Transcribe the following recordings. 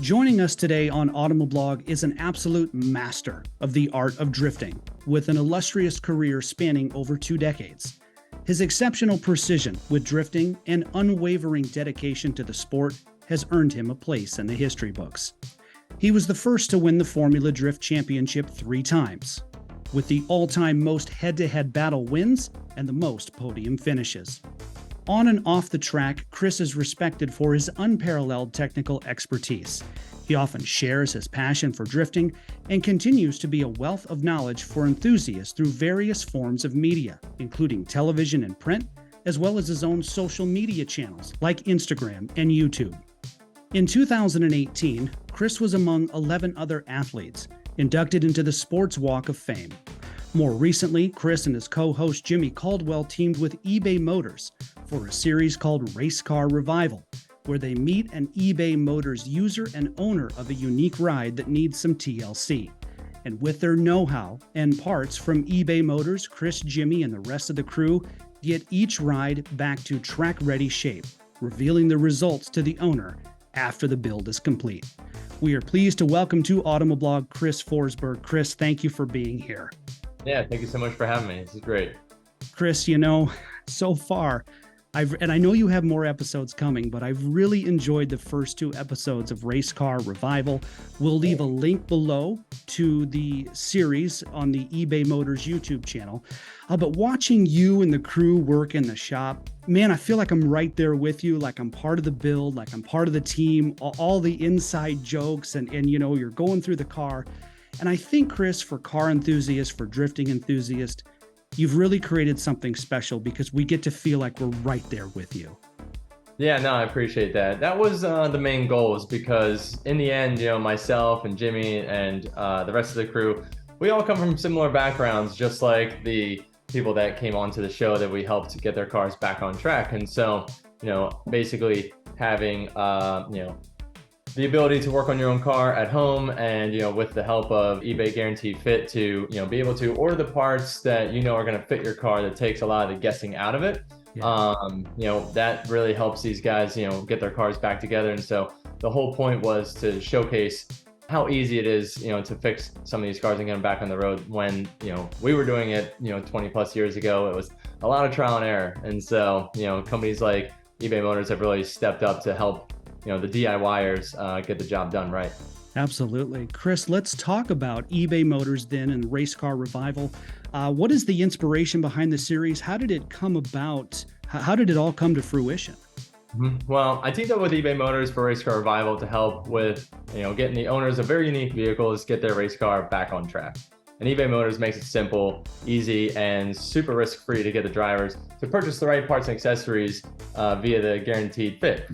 Joining us today on Automoblog is an absolute master of the art of drifting, with an illustrious career spanning over 2 decades. His exceptional precision with drifting and unwavering dedication to the sport has earned him a place in the history books. He was the first to win the Formula Drift Championship 3 times, with the all-time most head-to-head battle wins and the most podium finishes. On and off the track, Chris is respected for his unparalleled technical expertise. He often shares his passion for drifting and continues to be a wealth of knowledge for enthusiasts through various forms of media, including television and print, as well as his own social media channels like Instagram and YouTube. In 2018, Chris was among 11 other athletes inducted into the Sports Walk of Fame. More recently, Chris and his co-host Jimmy Caldwell teamed with eBay Motors for a series called Race Car Revival, where they meet an eBay Motors user and owner of a unique ride that needs some TLC. And with their know-how and parts from eBay Motors, Chris, Jimmy, and the rest of the crew get each ride back to track-ready shape, revealing the results to the owner after the build is complete. We are pleased to welcome to Automoblog Chris Forsberg. Chris, thank you for being here. Yeah, thank you so much for having me. This is great. Chris, so far, and I know you have more episodes coming, but I've really enjoyed the first 2 episodes of Race Car Revival. We'll leave a link below to the series on the eBay Motors YouTube channel. But watching you and the crew work in the shop, man, I feel like I'm right there with you, like I'm part of the build, like I'm part of the team, all the inside jokes, and you're going through the car. And I think, Chris, for car enthusiasts, for drifting enthusiasts, you've really created something special because we get to feel like we're right there with you. Yeah, no, I appreciate that. That was the main goal, is because in the end, myself and Jimmy and the rest of the crew, we all come from similar backgrounds, just like the people that came onto the show that we helped get their cars back on track. And so, basically having, the ability to work on your own car at home and, with the help of eBay Guaranteed Fit to, be able to order the parts that, are going to fit your car, that takes a lot of the guessing out of it. Yeah. That really helps these guys, get their cars back together. And so the whole point was to showcase how easy it is, to fix some of these cars and get them back on the road. When, we were doing it, 20 plus years ago, it was a lot of trial and error. And so, companies like eBay Motors have really stepped up to help the DIYers get the job done right. Absolutely. Chris, let's talk about eBay Motors then and Race Car Revival. What is the inspiration behind the series? How did it come about? How did it all come to fruition? Well, I teamed up with eBay Motors for Race Car Revival to help with, getting the owners of very unique vehicles get their race car back on track. And eBay Motors makes it simple, easy, and super risk-free to get the drivers to purchase the right parts and accessories via the Guaranteed Fit.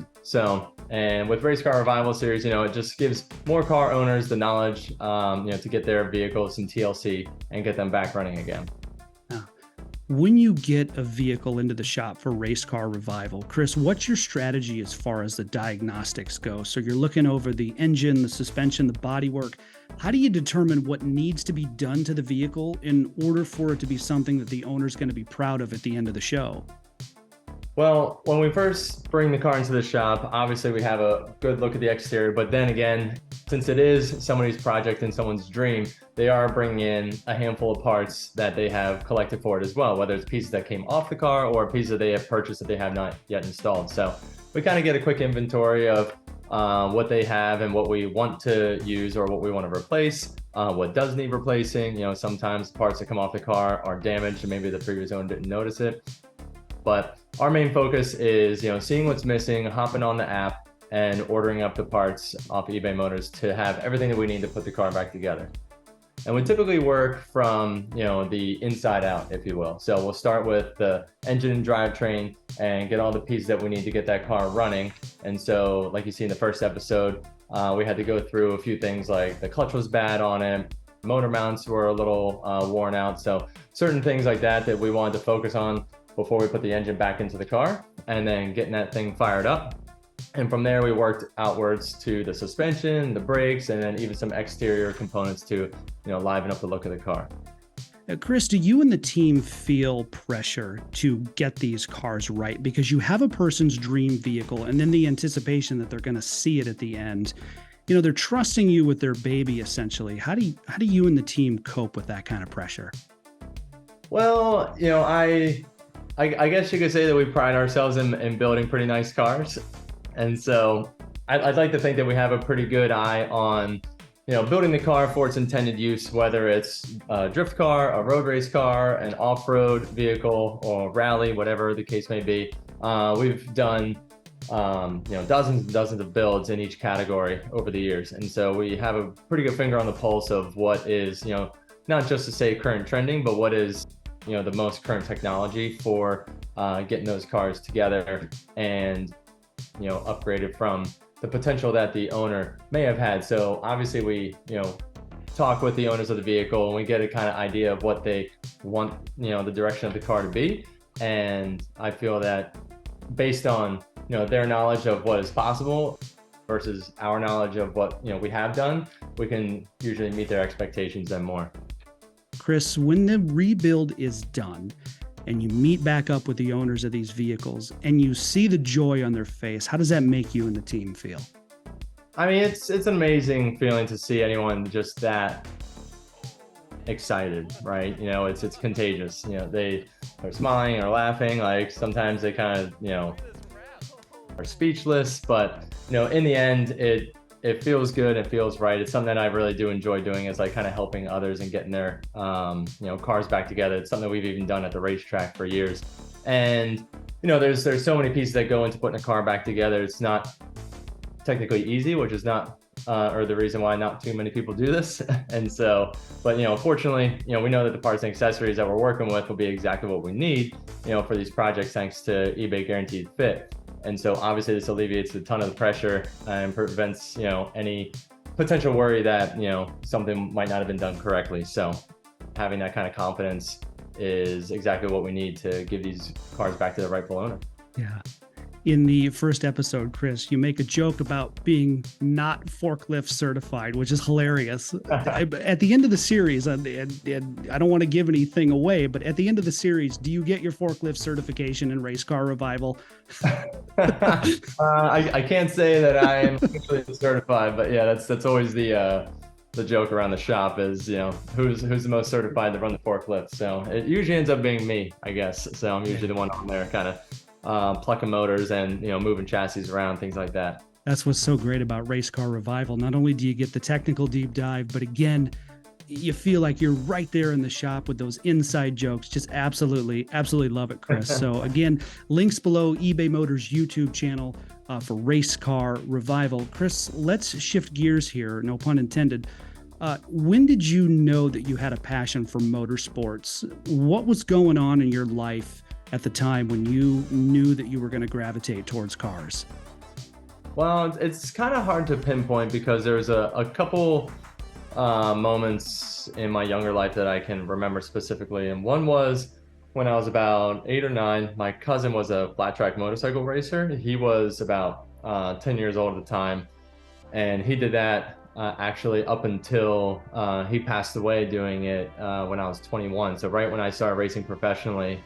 And with Race Car Revival series, it just gives more car owners the knowledge, to get their vehicles some TLC and get them back running again. When you get a vehicle into the shop for Race Car Revival, Chris, what's your strategy as far as the diagnostics go? So you're looking over the engine, the suspension, the bodywork. How do you determine what needs to be done to the vehicle in order for it to be something that the owner's going to be proud of at the end of the show? Well, when we first bring the car into the shop, obviously we have a good look at the exterior, but then again, since it is somebody's project and someone's dream, they are bringing in a handful of parts that they have collected for it as well, whether it's pieces that came off the car or pieces that they have purchased that they have not yet installed. So we kind of get a quick inventory of what they have and what we want to use or what we want to replace, what does need replacing. Sometimes parts that come off the car are damaged and maybe the previous owner didn't notice it. But our main focus is, seeing what's missing, hopping on the app and ordering up the parts off eBay Motors to have everything that we need to put the car back together. And we typically work from, the inside out, if you will. So we'll start with the engine and drivetrain and get all the pieces that we need to get that car running. And so, like you see in the first episode, we had to go through a few things like the clutch was bad on it, motor mounts were a little worn out. So certain things like that we wanted to focus on before we put the engine back into the car, and then getting that thing fired up. And from there, we worked outwards to the suspension, the brakes, and then even some exterior components to, liven up the look of the car. Chris, do you and the team feel pressure to get these cars right? Because you have a person's dream vehicle and then the anticipation that they're going to see it at the end. they're trusting you with their baby, essentially. How do you and the team cope with that kind of pressure? Well, I guess you could say that we pride ourselves in building pretty nice cars. And so I'd like to think that we have a pretty good eye on, building the car for its intended use, whether it's a drift car, a road race car, an off-road vehicle, or rally, whatever the case may be. We've done, dozens and dozens of builds in each category over the years. And so we have a pretty good finger on the pulse of what is, not just to say current trending, but what is, the most current technology for getting those cars together and, upgraded from the potential that the owner may have had. So obviously we, talk with the owners of the vehicle and we get a kind of idea of what they want, the direction of the car to be. And I feel that based on, their knowledge of what is possible versus our knowledge of what, we have done, we can usually meet their expectations and more. Chris, when the rebuild is done and you meet back up with the owners of these vehicles and you see the joy on their face, how does that make you and the team feel? I mean, it's an amazing feeling to see anyone just that excited, right? It's contagious. They're smiling or laughing. Like sometimes they kind of, are speechless, but in the end, it feels good. It feels right. It's something that I really do enjoy doing, is like kind of helping others and getting their, cars back together. It's something we've even done at the racetrack for years. And, there's so many pieces that go into putting a car back together. It's not technically easy, which is not, or the reason why not too many people do this. And so, but, fortunately, we know that the parts and accessories that we're working with will be exactly what we need, for these projects, thanks to eBay Guaranteed Fit. And so obviously this alleviates a ton of the pressure and prevents, any potential worry that, something might not have been done correctly. So having that kind of confidence is exactly what we need to give these cars back to the rightful owner. Yeah. In the first episode, Chris, you make a joke about being not forklift certified, which is hilarious. At the end of the series, I don't want to give anything away, but at the end of the series, do you get your forklift certification in Race Car Revival? I can't say that I am officially certified, but yeah, that's always the joke around the shop is, who's the most certified to run the forklift. So it usually ends up being me, I guess. So I'm usually the one on there kind of plucking motors and moving chassis around, things like that. That's what's so great about Race Car Revival. Not only do you get the technical deep dive, but again, you feel like you're right there in the shop with those inside jokes. Just absolutely love it, Chris. So again, links below, eBay Motors YouTube channel for Race Car Revival. Chris, let's shift gears here, no pun intended. When did you know that you had a passion for motorsports? What was going on in your life at the time when you knew that you were going to gravitate towards cars? Well, it's kind of hard to pinpoint because there's a couple moments in my younger life that I can remember specifically. And one was when I was about 8 or 9. My cousin was a flat track motorcycle racer. He was about 10 years old at the time. And he did that actually up until he passed away doing it when I was 21. So right when I started racing professionally,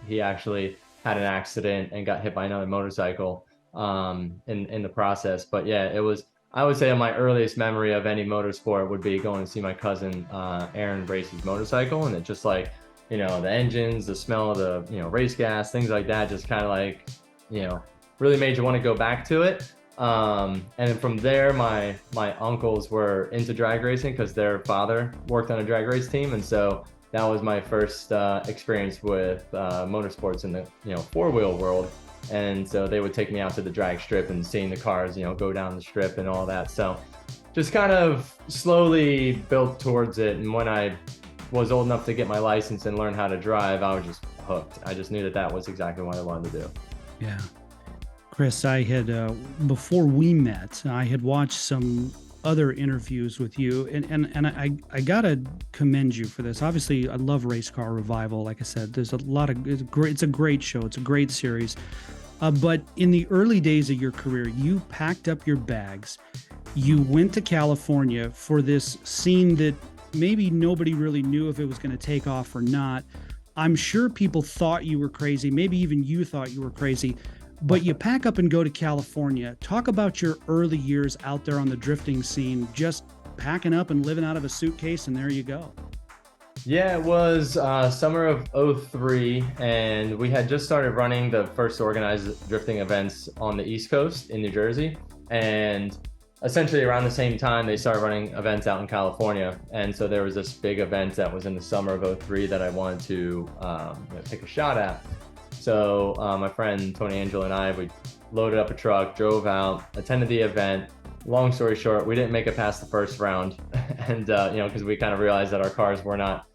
he actually had an accident and got hit by another motorcycle in the process. But yeah, it was, I would say my earliest memory of any motorsport would be going to see my cousin Aaron race his motorcycle, and it just like, the engines, the smell of the, race gas, things like that, just kind of like, really made you want to go back to it. And from there, my uncles were into drag racing because their father worked on a drag race team. And so that was my first experience with motorsports in the, four-wheel world. And so they would take me out to the drag strip and seeing the cars, go down the strip and all that. So just kind of slowly built towards it. And when I was old enough to get my license and learn how to drive, I was just hooked. I just knew that was exactly what I wanted to do. Yeah. Chris, I had, before we met, I had watched some other interviews with you, and I gotta commend you for this. Obviously, I love Race Car Revival. Like I said, there's a lot of, it's a great show. It's a great series. But in the early days of your career, you packed up your bags. You went to California for this scene that maybe nobody really knew if it was going to take off or not. I'm sure people thought you were crazy. Maybe even you thought you were crazy. But you pack up and go to California. Talk about your early years out there on the drifting scene, just packing up and living out of a suitcase, and there you go. Yeah, it was summer of '03, and we had just started running the first organized drifting events on the East Coast in New Jersey. And essentially around the same time, they started running events out in California. And so there was this big event that was in the summer of '03 that I wanted to take a shot at. So my friend Tony Angelo and I, we loaded up a truck, drove out, attended the event. Long story short, we didn't make it past the first round. And, because we kind of realized that our cars were not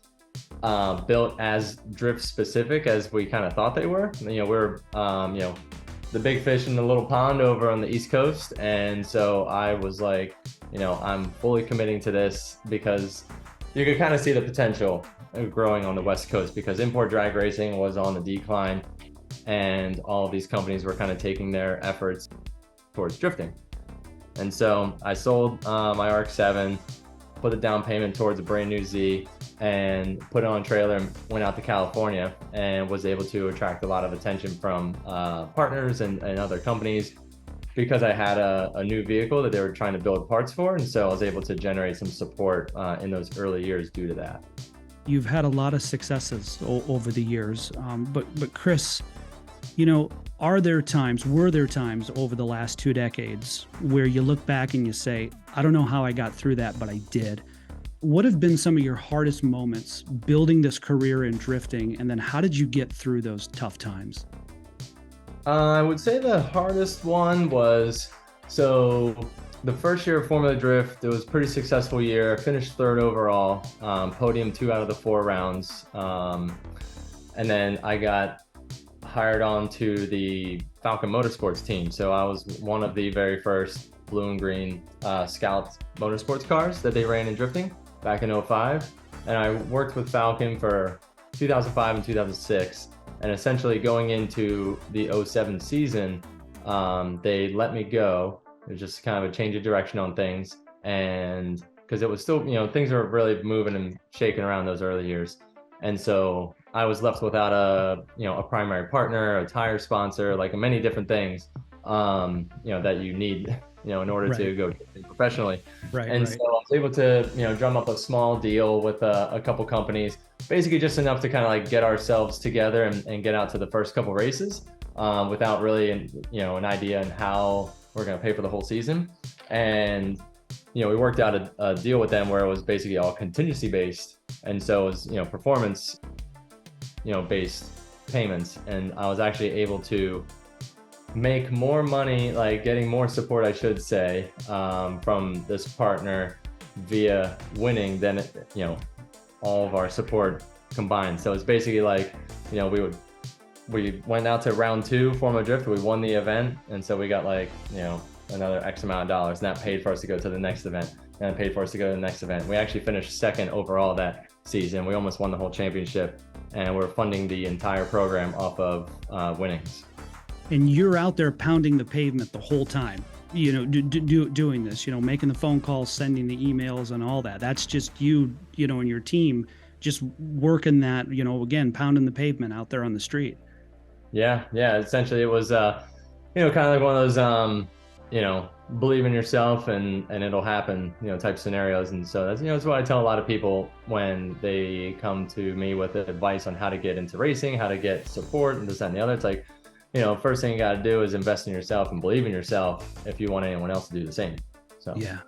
built as drift specific as we kind of thought they were. We're, the big fish in the little pond over on the East Coast. And so I was like, I'm fully committing to this, because you could kind of see the potential of growing on the West Coast, because import drag racing was on the decline and all of these companies were kind of taking their efforts towards drifting. And so I sold my RX-7, put a down payment towards a brand new Z, and put it on a trailer and went out to California, and was able to attract a lot of attention from partners and other companies, because I had a new vehicle that they were trying to build parts for. And so I was able to generate some support in those early years due to that. You've had a lot of successes over the years. But Chris, were there times over the last 2 decades where you look back and you say, I don't know how I got through that, but I did? What have been some of your hardest moments building this career in drifting? And then how did you get through those tough times? I would say the hardest one was, so the first year of Formula Drift, it was a pretty successful year. I finished 3rd overall, podium 2 out of the 4 rounds. And then I got hired on to the Falcon Motorsports team. So I was one of the very first blue and green Scout Motorsports cars that they ran in drifting back in '05. And I worked with Falcon for 2005 and 2006. And essentially going into the '07 season, they let me go. It was just kind of a change of direction on things. And because it was still, things were really moving and shaking around those early years. And so I was left without a primary partner, a tire sponsor, like many different things, that you need, in order to go professionally. And so I was able to, drum up a small deal with a couple companies, basically just enough to kind of like get ourselves together and get out to the first couple races without really, an idea on how we're going to pay for the whole season. And, we worked out a deal with them where it was basically all contingency based. And so it was, performance, based payments. And I was actually able to make more money, like getting more support, I should say, from this partner via winning than, all of our support combined. So it's basically like, we went out to round 2 Formula Drift, we won the event. And so we got like, another X amount of dollars, and that paid for us to go to the next event, and it paid for us to go to the next event. We actually finished 2nd overall that season. We almost won the whole championship, and we're funding the entire program off of winnings. And you're out there pounding the pavement the whole time, doing this, making the phone calls, sending the emails and all that. That's just you, and your team just working that, again, pounding the pavement out there on the street. Yeah. Essentially it was, kind of like one of those, believe in yourself and it'll happen, type scenarios. And so that's what I tell a lot of people when they come to me with advice on how to get into racing, how to get support and this, that, and the other. It's like, first thing you got to do is invest in yourself and believe in yourself if you want anyone else to do the same. So yeah.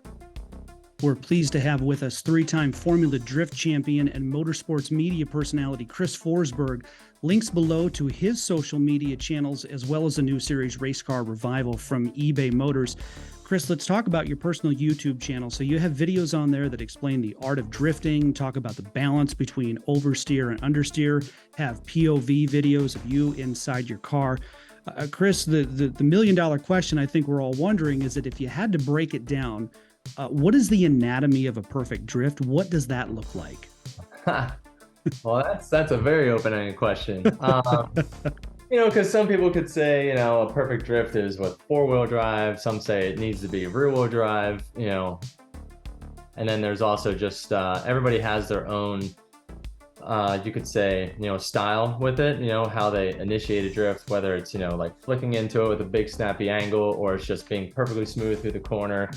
We're pleased to have with us 3-time Formula Drift champion and Motorsports media personality Chris Forsberg. Links below to his social media channels, as well as the new series Race Car Revival from eBay Motors. Chris, let's talk about your personal YouTube channel. So you have videos on there that explain the art of drifting, talk about the balance between oversteer and understeer, have POV videos of you inside your car. Chris, the $1 million question I think we're all wondering is that if you had to break it down, what is the anatomy of a perfect drift? What does that look like? Well, that's a very open-ended question. Because some people could say, a perfect drift is with 4-wheel drive. Some say it needs to be rear-wheel drive, And then there's also just, everybody has their own you could say, style with it, how they initiate a drift, whether it's, like flicking into it with a big snappy angle, or it's just being perfectly smooth through the corner.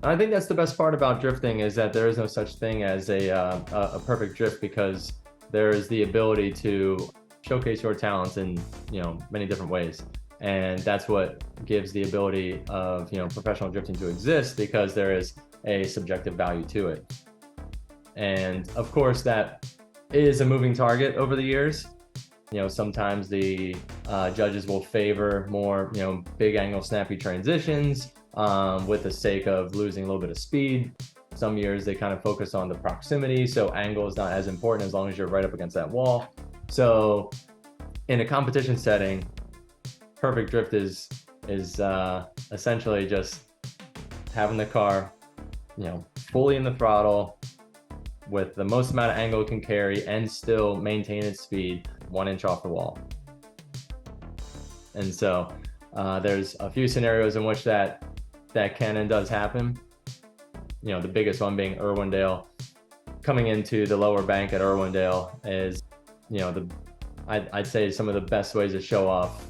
I think that's the best part about drifting, is that there is no such thing as a perfect drift, because there is the ability to showcase your talents in, many different ways. And that's what gives the ability of, professional drifting to exist, because there is a subjective value to it. And of course, that is a moving target over the years. Sometimes the judges will favor more, big angle, snappy transitions with the sake of losing a little bit of speed. Some years they kind of focus on the proximity, so angle is not as important as long as you're right up against that wall. So in a competition setting, perfect drift is essentially just having the car, fully in the throttle with the most amount of angle it can carry and still maintain its speed 1 inch off the wall. And so there's a few scenarios in which that can and does happen. The biggest one being Irwindale. Coming into the lower bank at Irwindale is, I'd say some of the best ways to show off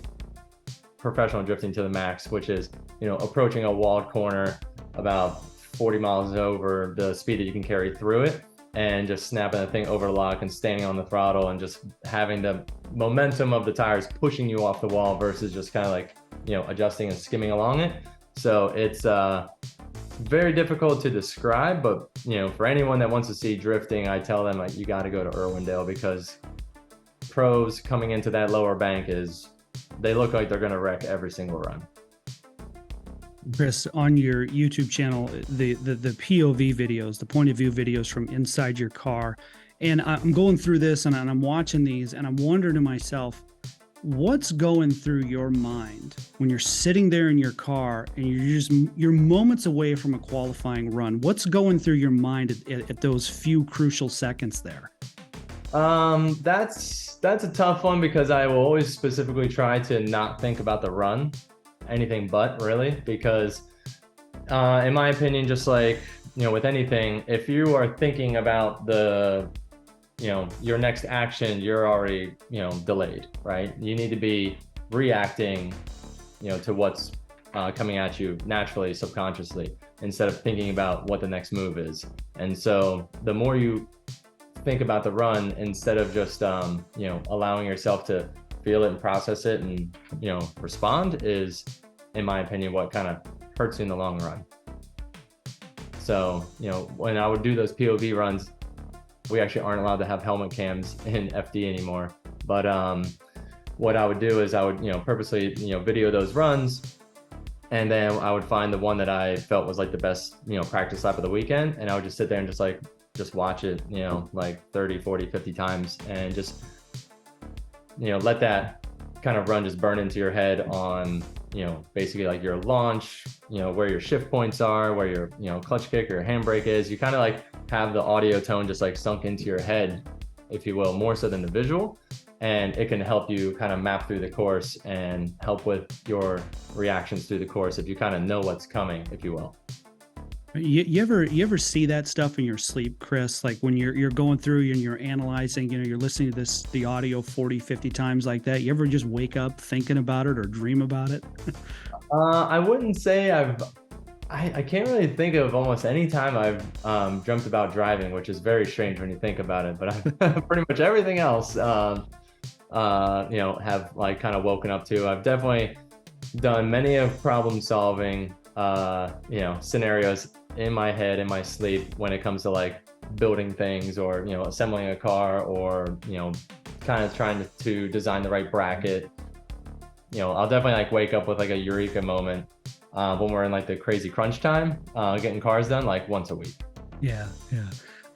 professional drifting to the max, which is, approaching a walled corner about 40 miles over the speed that you can carry through it, and just snapping the thing over lock and standing on the throttle and just having the momentum of the tires pushing you off the wall versus just kind of like, adjusting and skimming along it. So it's very difficult to describe, but for anyone that wants to see drifting, I tell them, like, you got to go to Irwindale, because pros coming into that lower bank they look like they're going to wreck every single run. Chris, on your YouTube channel, the POV videos, the point of view videos from inside your car, and I'm going through this and I'm watching these and I'm wondering to myself, what's going through your mind when you're sitting there in your car and you're moments away from a qualifying run? What's going through your mind at those few crucial seconds there? That's a tough one, because I will always specifically try to not think about the run, anything but, really, because in my opinion, just like, with anything, if you are thinking about your next action, you're already, delayed, right? You need to be reacting, to what's coming at you naturally, subconsciously, instead of thinking about what the next move is. And so the more you think about the run, instead of just, allowing yourself to feel it and process it and, respond, is, in my opinion, what kind of hurts you in the long run. So, when I would do those POV runs, we actually aren't allowed to have helmet cams in FD anymore. But what I would do is I would, purposely, video those runs, and then I would find the one that I felt was like the best, practice lap of the weekend, and I would just sit there and just watch it, like 30, 40, 50 times, and just, let that kind of run just burn into your head on, basically like your launch, where your shift points are, where your, clutch kick or handbrake is. You kind of like have the audio tone just like sunk into your head, if you will, more so than the visual. And it can help you kind of map through the course and help with your reactions through the course, if you kind of know what's coming, if you will. You ever see that stuff in your sleep, Chris? Like when you're going through and you're analyzing, you're listening to the audio 40, 50 times like that. You ever just wake up thinking about it or dream about it? I wouldn't say I can't really think of almost any time I've dreamt about driving, which is very strange when you think about it. But I've pretty much everything else, have like kind of woken up to. I've definitely done many of problem solving, scenarios in my head, in my sleep, when it comes to like building things or, assembling a car, or, kind of trying to design the right bracket. I'll definitely like wake up with like a Eureka moment when we're in like the crazy crunch time, getting cars done like once a week. Yeah.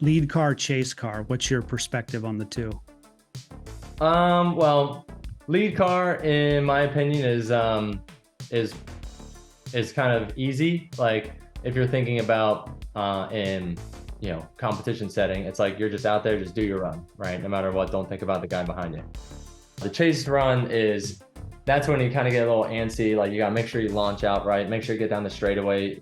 Lead car, chase car. What's your perspective on the two? Well, lead car, in my opinion, is kind of easy. Like if you're thinking about in competition setting, it's like you're just out there, just do your run, right? No matter what, don't think about the guy behind you. The chase run is that's when you kind of get a little antsy. Like you got to make sure you launch out right, make sure you get down the straightaway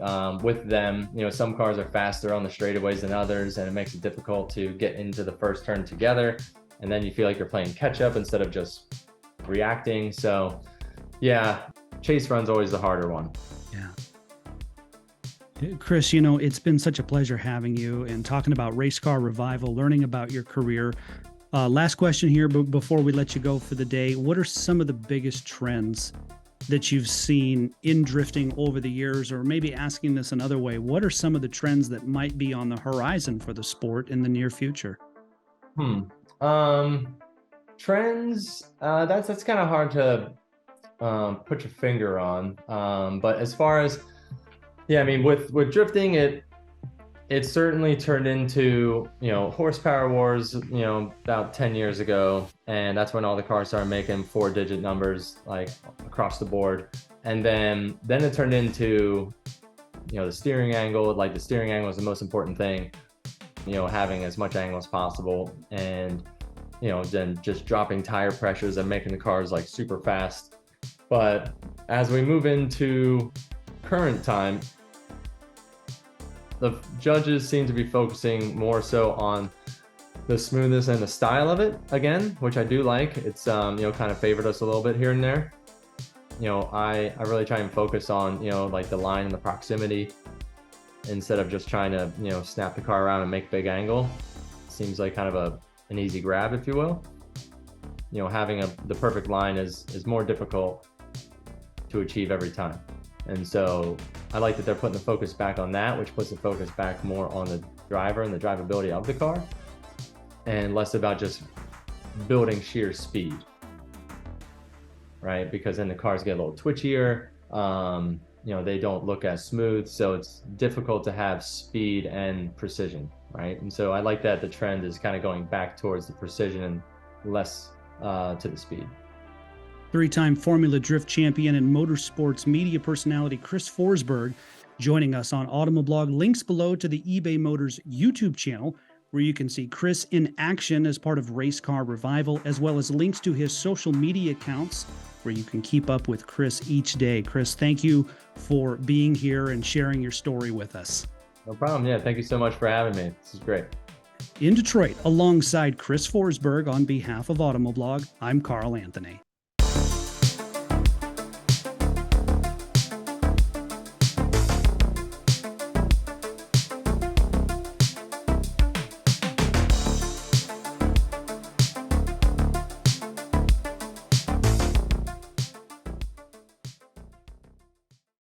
with them. You know, some cars are faster on the straightaways than others, and it makes it difficult to get into the first turn together. And then you feel like you're playing catch up instead of just reacting. So yeah, chase run's always the harder one. Yeah. Chris, you know, it's been such a pleasure having you and talking about race car revival, learning about your career. Last question here, but before we let you go for the day, what are some of the biggest trends that you've seen in drifting over the years? Or maybe asking this another way, what are some of the trends that might be on the horizon for the sport in the near future? Trends, that's kind of hard to put your finger on. But as far as, yeah, I mean, with drifting, it certainly turned into, you know, horsepower wars, you know, about 10 years ago. And that's when all the cars started making 4-digit numbers, like across the board. And then it turned into, you know, the steering angle. Like the steering angle is the most important thing, you know, having as much angle as possible. And, you know, then just dropping tire pressures and making the cars like super fast. But as we move into current time, the judges seem to be focusing more so on the smoothness and the style of it again, which I do like. It's, you know, kind of favored us a little bit here and there. You know, I really try and focus on, you know, like the line and the proximity instead of just trying to, you know, snap the car around and make big angle. Seems like kind of an easy grab, if you will. You know, having the perfect line is more difficult to achieve every time. And so I like that they're putting the focus back on that, which puts the focus back more on the driver and the drivability of the car, and less about just building sheer speed, right? Because then the cars get a little twitchier, you know, they don't look as smooth, so it's difficult to have speed and precision, right? And so I like that the trend is kind of going back towards the precision and less to the speed. Three-time Formula Drift champion and Motorsports media personality Chris Forsberg joining us on Automoblog. Links below to the eBay Motors YouTube channel, where you can see Chris in action as part of Race Car Revival, as well as links to his social media accounts where you can keep up with Chris each day. Chris, thank you for being here and sharing your story with us. No problem. Yeah, thank you so much for having me. This is great. In Detroit, alongside Chris Forsberg on behalf of Automoblog, I'm Carl Anthony.